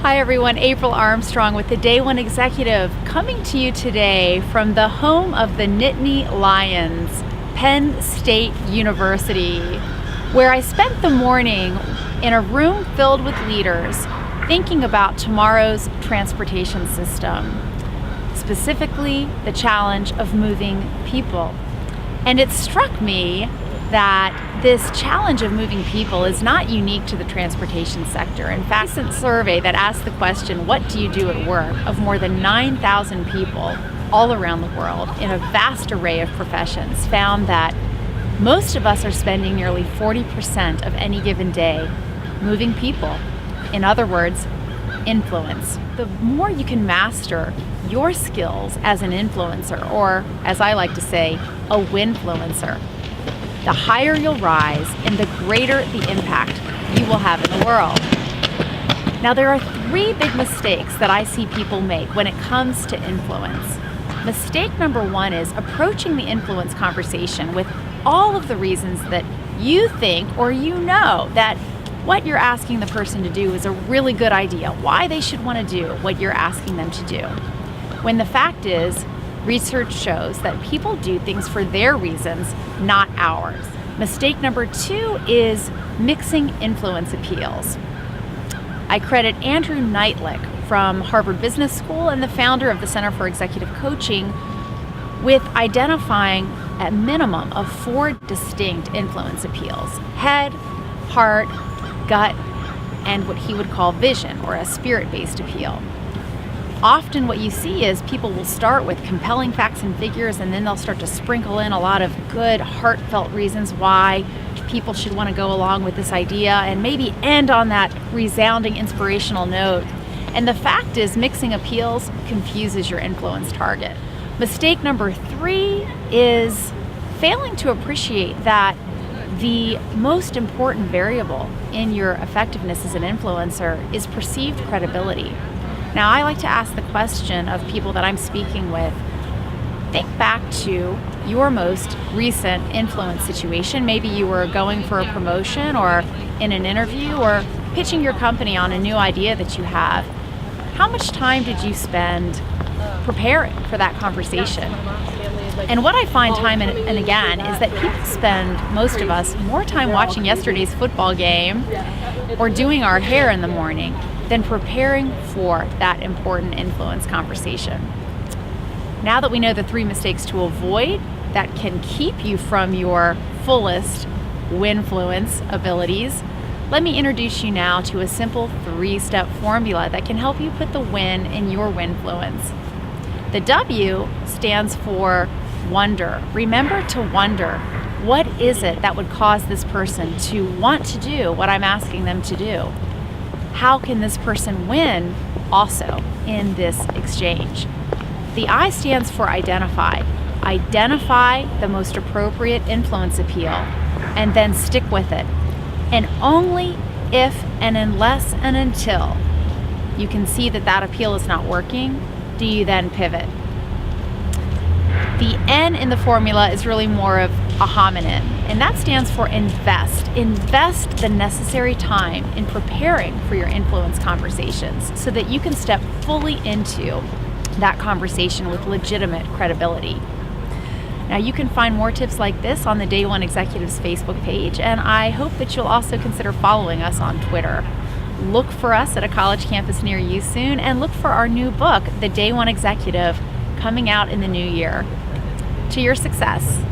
Hi everyone, April Armstrong with the Day One Executive, coming to you today from the home of the Nittany Lions, Penn State University, where I spent the morning in a room filled with leaders thinking about tomorrow's transportation system, specifically the challenge of moving people. And it struck me that this challenge of moving people is not unique to the transportation sector. In fact, a recent survey that asked the question, what do you do at work, of more than 9,000 people all around the world in a vast array of professions, found that most of us are spending nearly 40% of any given day moving people. In other words, influence. The more you can master your skills as an influencer, or as I like to say, a WINfluencer, the higher you'll rise and the greater the impact you will have in the world. Now, there are three big mistakes that I see people make when it comes to influence. Mistake number one is approaching the influence conversation with all of the reasons that you think or you know that what you're asking the person to do is a really good idea, why they should want to do what you're asking them to do. When the fact is, research shows that people do things for their reasons, not ours. Mistake number two is mixing influence appeals. I credit Andrew Neitlich from Harvard Business School and the founder of the Center for Executive Coaching with identifying a minimum of 4 distinct influence appeals: head, heart, gut, and what he would call vision, or a spirit-based appeal. Often what you see is people will start with compelling facts and figures, and then they'll start to sprinkle in a lot of good, heartfelt reasons why people should want to go along with this idea, and maybe end on that resounding inspirational note. And the fact is, mixing appeals confuses your influence target. Mistake number 3 is failing to appreciate that the most important variable in your effectiveness as an influencer is perceived credibility. Now, I like to ask the question of people that I'm speaking with, think back to your most recent influence situation. Maybe you were going for a promotion or in an interview or pitching your company on a new idea that you have. How much time did you spend preparing for that conversation? And what I find time and again is that people spend, most of us, more time watching yesterday's football game or doing our hair in the morning than preparing for that important influence conversation. Now that we know the 3 mistakes to avoid that can keep you from your fullest WINfluence abilities, let me introduce you now to a simple 3-step formula that can help you put the win in your WINfluence. The W stands for wonder. Remember to wonder, what is it that would cause this person to want to do what I'm asking them to do? How can this person win also in this exchange? The I stands for identify. Identify the most appropriate influence appeal and then stick with it. And only if and unless and until you can see that that appeal is not working, do you then pivot. The N in the formula is really more of a hominin, and that stands for invest. Invest the necessary time in preparing for your influence conversations so that you can step fully into that conversation with legitimate credibility. Now, you can find more tips like this on the Day One Executives Facebook page, and I hope that you'll also consider following us on Twitter. Look for us at a college campus near you soon, and look for our new book, The Day One Executive, coming out in the new year. To your success.